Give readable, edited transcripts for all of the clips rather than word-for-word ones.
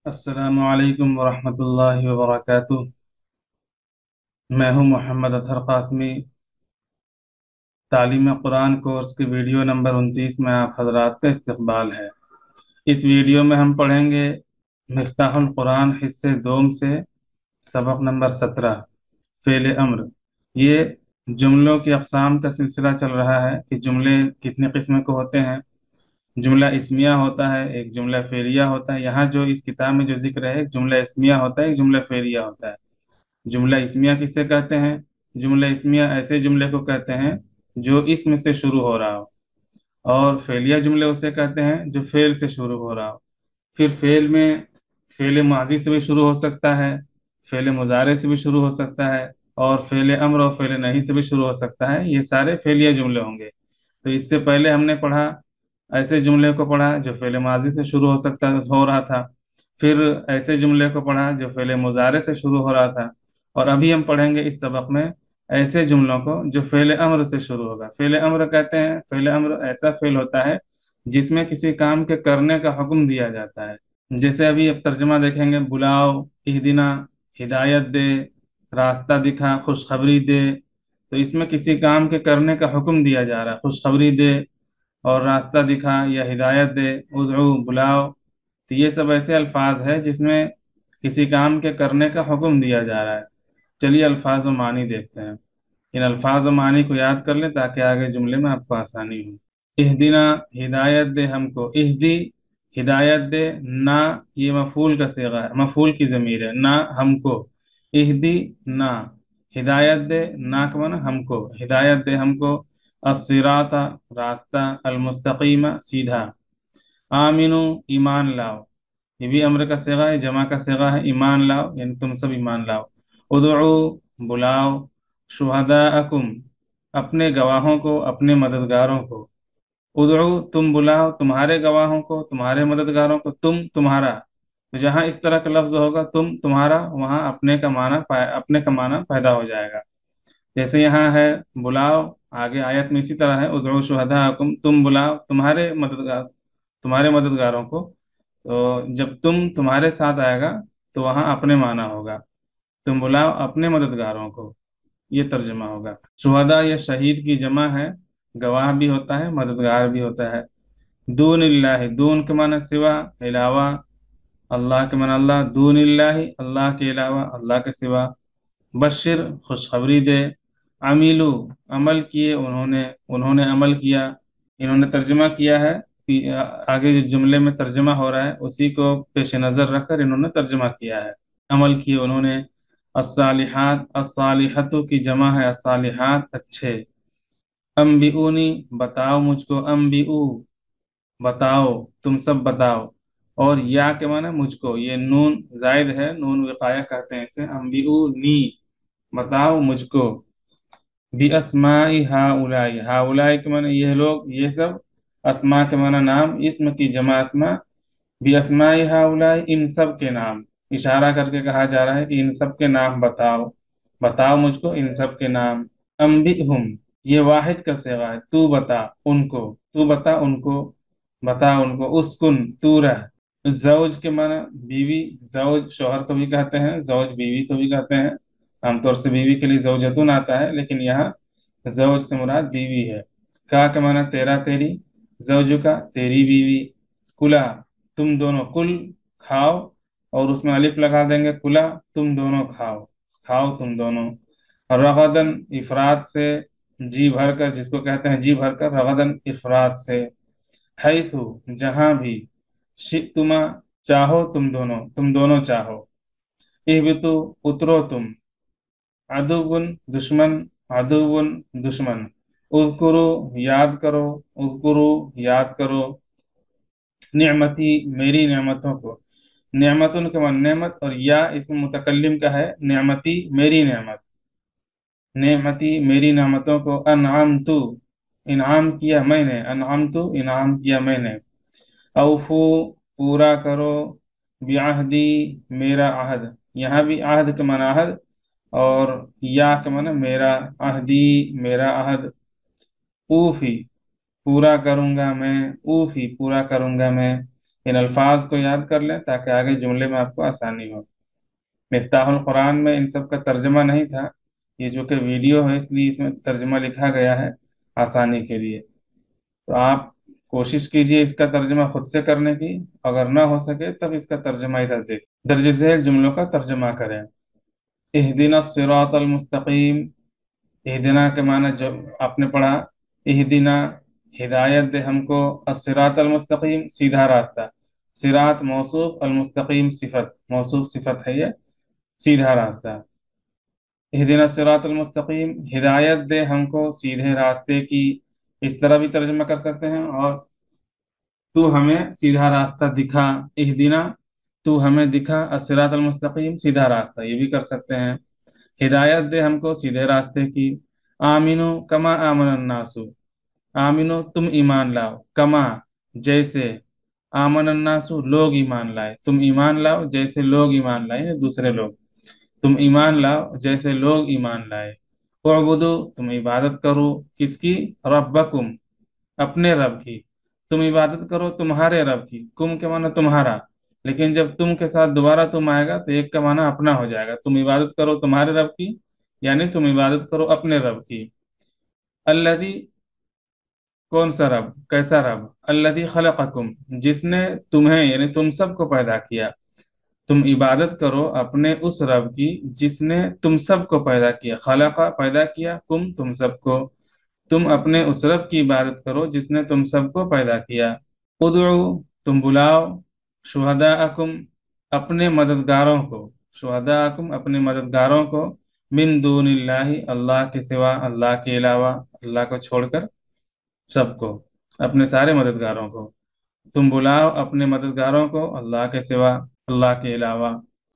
अस्सलामु अलैकुम वरहमतुल्लाहि वबरकातुह। मैं हूं मोहम्मद अतहर कासमी। तालीम कुरान कोर्स के वीडियो नंबर 29 में आप हजरात का इस्तकबाल है। इस वीडियो में हम पढ़ेंगे मिफ्ताहुल कुरान हिस्से दोम से सबक नंबर 17 फ़ेल अम्र। ये जुमलों की अक़साम का सिलसिला चल रहा है कि जुमले कितने किस्म के होते हैं। जुमला इस्मिया होता है, एक जुमला फ़ेलिया होता है। यहाँ जो इस किताब में जो जिक्र है, एक जुमला इस्मिया होता है, एक जुमला फ़ेलिया होता है। जुमला इस्मिया किसे कहते हैं? जुमला इस्मिया ऐसे जुमले को कहते हैं जो इसम से शुरू हो रहा हो। और फेलिया जुमले उसे कहते हैं जो फेल से शुरू हो रहा हो। फिर फेल में फेल माजी से भी शुरू हो सकता है, फेल मुजारे से भी शुरू हो सकता है, और फेल अम्र और फेल नहीं से भी शुरू हो सकता है। ये सारे फेलिया जुमले होंगे। तो इससे पहले हमने पढ़ा, ऐसे जुमले को पढ़ा जो फेल माजी से शुरू हो रहा था। फिर ऐसे जुमले को पढ़ा जो फेल मुजारे से शुरू हो रहा था। और अभी हम पढ़ेंगे इस सबक में ऐसे जुमलों को जो फेल अम्र से शुरू होगा। फेल अम्र कहते हैं, फेल अम्र ऐसा फेल होता है जिसमें किसी काम के करने का हुक्म दिया जाता है। जैसे अभी अब तर्जमा देखेंगे, बुलाओ, इहदिना, हिदायत दे, रास्ता दिखा, खुशखबरी दे। तो इसमें किसी काम के करने का हुक्म दिया जा रहा है, खुशखबरी दे और रास्ता दिखा या हिदायत दे, उदउ बुलाओ। तो ये सब ऐसे अल्फाज है जिसमें किसी काम के करने का हुक्म दिया जा रहा है। चलिए अल्फाज व मानी देखते हैं। इन अल्फाज व मानी को याद कर लें ताकि आगे जुमले में आपको आसानी हो। इहदिना, हिदायत दे हमको। इहदी, हिदायत दे। ना, ये मफूल का सीगा है, मफूल की ज़मीर है। ना, हमको। इहदी ना, हिदायत दे। ना का माना हमको, हिदायत दे हमको। अस्सिराता, रास्ता। अलमुस्तकीमा, सीधा। आमिनु, ईमान लाओ। ये भी अम्र का सेगा है, जमा का सेगा है। ईमान लाओ यानी तुम सब ईमान लाओ। उदउ, बुलाओ। शुहदाअकुम, अपने गवाहों को, अपने मददगारों को। उदउ, तुम बुलाओ तुम्हारे गवाहों को, तुम्हारे मददगारों को। तुम, तुम्हारा। तो जहाँ इस तरह का लफ्ज होगा तुम, तुम्हारा, वहाँ अपने का माना पैदा हो जाएगा। जैसे यहाँ है बुलाओ, आगे आयत में इसी तरह है, उदउ शुहदाअकुम, तुम बुलाओ तुम्हारे मददगारों को। तो जब तुम तुम्हारे साथ आएगा तो वहाँ अपने माना होगा। तुम बुलाओ अपने मददगारों को, ये तर्जुमा होगा। शुहदा या शहीद की जमा है। गवाह भी होता है, मददगार भी होता है। दून इल्लाहि, दून के माना सिवा, अलावा। अल्लाह के माना अल्लाह। दून इल्लाहि, अल्लाह के अलावा, अल्लाह के सिवा। बशिर, खुशखबरी दे। अमीलू, अमल किए उन्होंने, उन्होंने अमल किया। इन्होंने तर्जुमा किया है कि आगे जो जुमले में तर्जुमा हो रहा है उसी को पेश नज़र रखकर इन्होंने तर्जुमा किया है। अमल किए उन्होंने। अस्सालिहात, अस्सालिहतु की जमा है अस्सालिहात, अच्छे। अम्बिऊनी, बताओ मुझको। अम्बिऊ, बताओ, तुम सब बताओ। और या के माने मुझको, ये नून जायद है, नून विकाया कहते हैं इसे। अम्बिऊ नी, बताओ मुझको। बी अस्माई हाउलाई, हाउलाई के माने ये लोग, ये सब। अस्मा के माना नाम, इसम की जमा अस्मा। बी अस्माई हाउलाई, इन सब के नाम। इशारा करके कहा जा रहा है कि इन सब के नाम बताओ, बताओ मुझको इन सब के नाम। अम्बिहुम, ये वाहिद का सेवा है, तू बता उनको, तू बता उनको, बता उनको। उस्कुन, तू रह। जौज के माना बीवी, जौज शोहर को भी कहते हैं, जौज बीवी को भी कहते हैं। आमतौर से बीवी के लिए जौजतुन आता है, लेकिन यहाँ जौज से मुराद बीवी है। का के माना तेरा तेरी, जौजु का तेरी बीवी। कुला, तुम दोनों, कुल खाओ, और उसमें अलिफ लगा देंगे, कुला तुम दोनों खाओ, खाओ तुम दोनों। और रगदन, इफरात से, जी भर कर, जिसको कहते हैं जी भर कर, रगदन इफरात से। हैथु, जहां भी। शितुमा, चाहो तुम दोनों चाहो। इहबितु, उतरो तुम। अदुवन, दुश्मन। अदुवन, दुश्मन। उज़कुरु, याद करो। उज़कुरु, याद करो। निअमती, मेरी नेमतों को। नेमतुन के मान नेमत, और या इसमें मुतकल्लिम का है। नेमती, मेरी नेमत। नेमती, मेरी नेमतों को। अनआमतु, इनाम किया मैंने। अनआमतु, इनाम किया मैंने। औफू, पूरा करो। बिअहदी, मेरा अहद। यहाँ भी आहद के माना अहद, और या के माना मेरा। अहदी, मेरा अहद। ऊफी, पूरा करूंगा मैं। ऊफी, पूरा करूंगा मैं। इन अल्फाज को याद कर लें ताकि आगे जुमले में आपको आसानी हो। मिफ्ताहुल कुरान में इन सब का तर्जमा नहीं था, ये जो कि वीडियो है इसलिए इसमें तर्जमा लिखा गया है आसानी के लिए। तो आप कोशिश कीजिए इसका तर्जमा खुद से करने की, अगर ना हो सके तब इसका तर्जमा इधर देख दर्ज झेल जुमलों का तर्जमा करें। इहदिना सिरातल मुस्तकीम, इहदिना के माने जो आपने पढ़ा, इहदिना हिदायत दे हमको, अस्सिरातल मुस्तकीम सीधा रास्ता, सिरात मौसूफ, अल मुस्तकीम सिफत, मौसूफ सिफत है ये, सीधा रास्ता। इहदिना सिरातल मुस्तकीम, हिदायत दे हमको सीधे रास्ते की, इस तरह भी तर्जमा कर सकते हैं। और तू हमें सीधा रास्ता दिखा, इहदिना तू हमें दिखा, अस्सिरातल मुस्तकीम सीधा रास्ता, ये भी कर सकते हैं। हिदायत दे हमको सीधे रास्ते की। आमिनो कमा आमन अन्नासु, आमिनो तुम ईमान लाओ, कमा जैसे, आमन अन्नासु लोग ईमान लाए, तुम ईमान लाओ जैसे लोग ईमान लाए, यानी दूसरे लोग, तुम ईमान लाओ जैसे लोग ईमान लाए। उअबुदु तुम इबादत करो, किसकी, रब्बकुम अपने रब की, तुम इबादत करो तुम्हारे रब की, कुम के माना तुम्हारा, लेकिन जब तुम के साथ दोबारा तुम आएगा तो एक का माना अपना हो जाएगा, तुम इबादत करो तुम्हारे रब की, यानी तुम इबादत करो अपने रब की। अल्लदी कौन सा रब, कैसा रब, अल्लदी खलक़कुम जिसने तुम्हें यानी तुम सबको पैदा किया, तुम इबादत करो अपने उस रब की जिसने तुम सबको पैदा किया, खलक़ा पैदा किया, कुम तुम सबको, तुम अपने उस रब की इबादत करो जिसने तुम सबको पैदा किया। उदउ तुम बुलाओ, शुहदाअकुम अपने मददगारों को, शुहदाअकुम अपने मददगारों को, मिन दूनिल्लाहि अल्लाह के सिवा, अल्लाह के अलावा, अल्लाह को छोड़कर सबको, अपने सारे मददगारों को, तुम बुलाओ अपने मददगारों को अल्लाह के सिवा, अल्लाह के अलावा,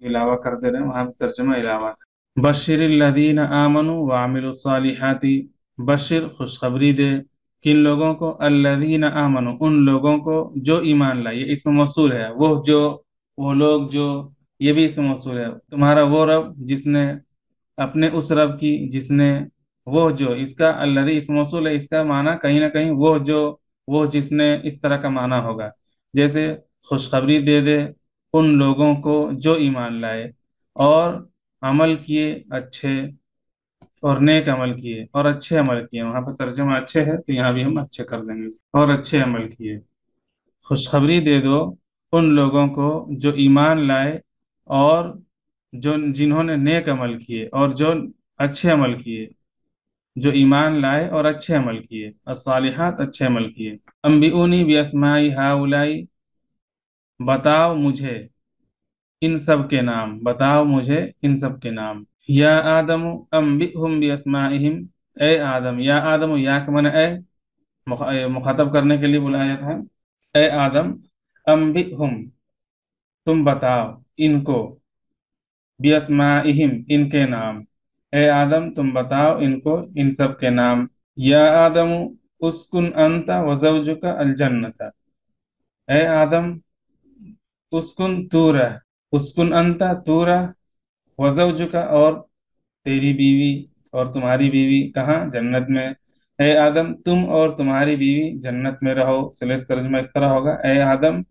अलावा कर दे रहे हैं वहां पे तर्जुमा अलावा। बशिर लदीन आमनु व आमिलुस्सालिहाती, बशिर खुशखबरी दे, किन लोगों को, अल्लदीन आमनु उन लोगों को जो ईमान लाए, ये इसमें मौसूल है, वो जो, वो लोग जो, ये भी इसमें मौसूल है, तुम्हारा वो रब जिसने, अपने उस रब की जिसने, वो जो, इसका अल्लदी इसमें मौसूल है, इसका माना कहीं ना कहीं वो जो, वो जिसने, इस तरह का माना होगा। जैसे खुशखबरी दे दे उन लोगों को जो ईमान लाए और अमल किए अच्छे, और नेक अमल किए और अच्छे अमल किए, वहां पर तर्जुमा अच्छे है तो यहाँ भी हम अच्छे कर देंगे, और अच्छे अमल किए। खुशखबरी दे दो उन लोगों को जो ईमान लाए और जो, जिन्होंने नेक अमल किए और जो अच्छे अमल किए, जो ईमान लाए और अच्छे अमल किए, अस्सालिहात अच्छे अमल किए। अम्बिऊनी बिअस्माई हाउलाई, बताओ मुझे इन सब के नाम, बताओ मुझे इन सब के नाम। या आदम अम्बिहुम बिअस्माइहिम, ए आदम, या आदम या के माने ए, मुखातब करने के लिए बुलाया जाता है। ए आदम अम्बिहुम तुम बताओ इनको, बिअस्माइहिम इनके नाम, ए आदम तुम बताओ इनको इन सब के नाम। या आदम उस्कुन अंत व ज़ौजुका अल जन्नता, ए आदम उस्कुन तू रह, उस्कुन अंता तू रह, व ज़ौजुका और तेरी बीवी और तुम्हारी बीवी, कहाँ, जन्नत में। ए आदम तुम और तुम्हारी बीवी जन्नत में रहो, सलेस तर्जुमा इस तरह होगा, ए आदम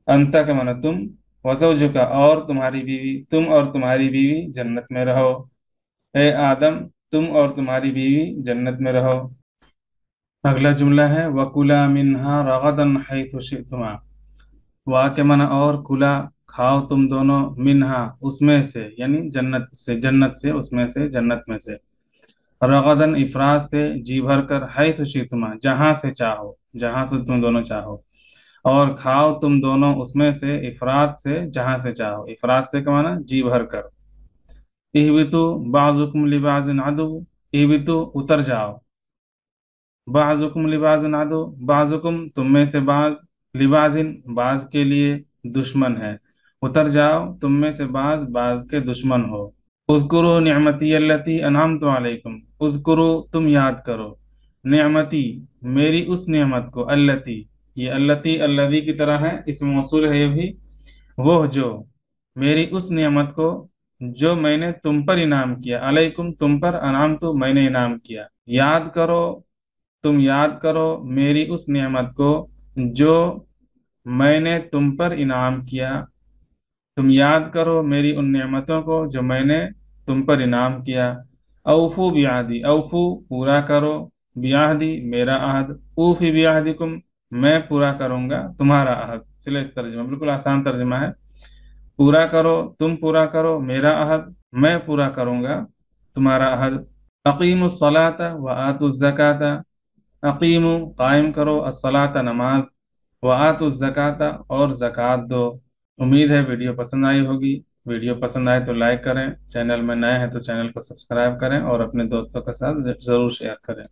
अंता का माना तुम, वज़ौजुका और तुम्हारी बीवी, तुम और तुम्हारी बीवी जन्नत में रहो। ए आदम तुम और तुम्हारी बीवी जन्नत में रहो। अगला जुमला है वकुला मिन्हा रगदन हैथु शि'तुमा, वा के माना और, कुला खाओ तुम दोनों, मिन्हा उसमें से, यानी जन्नत से, जन्नत से, उसमें से, जन्नत में से। रगदन इफरात से, जी भर कर, हैथु शि'तुमा जहां से चाहो, जहां से तुम दोनों चाहो, और खाओ तुम दोनों उसमें से, इफरात से, जहां से चाहो, इफरात से का माना जी भर कर। इहबितु बाजुकुम लिबाजिन अदु, इहबितु उतर जाओ, बाजुकुम लिबाजिन अदु बाजुकुम तुम में से बाज, लिबाजिन बाज के लिए दुश्मन है, उतर जाओ तुम में से बाज, बाज के दुश्मन हो। उज़कुरू निअमती अल्लती अनअमतु अलैकुम, उज़कुरू तुम याद करो, निअमती मेरी उस नेमत को, अल्लती, ये अल्लती अल्लदी की तरह है, इसमें मौसूल है ये भी, वो जो, मेरी उस नेमत को जो मैंने तुम पर इनाम किया, अलैकुम तुम पर, अनाम तो मैंने इनाम किया, याद करो, तुम याद करो मेरी उस नेमत को जो मैंने तुम पर इनाम किया। तुम याद करो मेरी उन नेमतों को जो मैंने तुम पर इनाम किया। औफू बियादी, औफू पूरा करो, बियादी मेरा अहद, ऊफी बियादिकुम मैं पूरा करूंगा तुम्हारा अहद। सिले तर्जमा बिल्कुल आसान तर्जमा है। पूरा करो, तुम पूरा करो मेरा अहद, मैं पूरा करूंगा तुम्हारा अहद। अकीमु सलाता व आतु ज़काता, अकीमु कायम करो, अस्सलाता नमाज, व आतु ज़काता और ज़कात दो। उम्मीद है वीडियो पसंद आई होगी। वीडियो पसंद आए तो लाइक करें, चैनल में नए हैं तो चैनल को सब्सक्राइब करें और अपने दोस्तों के साथ ज़रूर शेयर करें।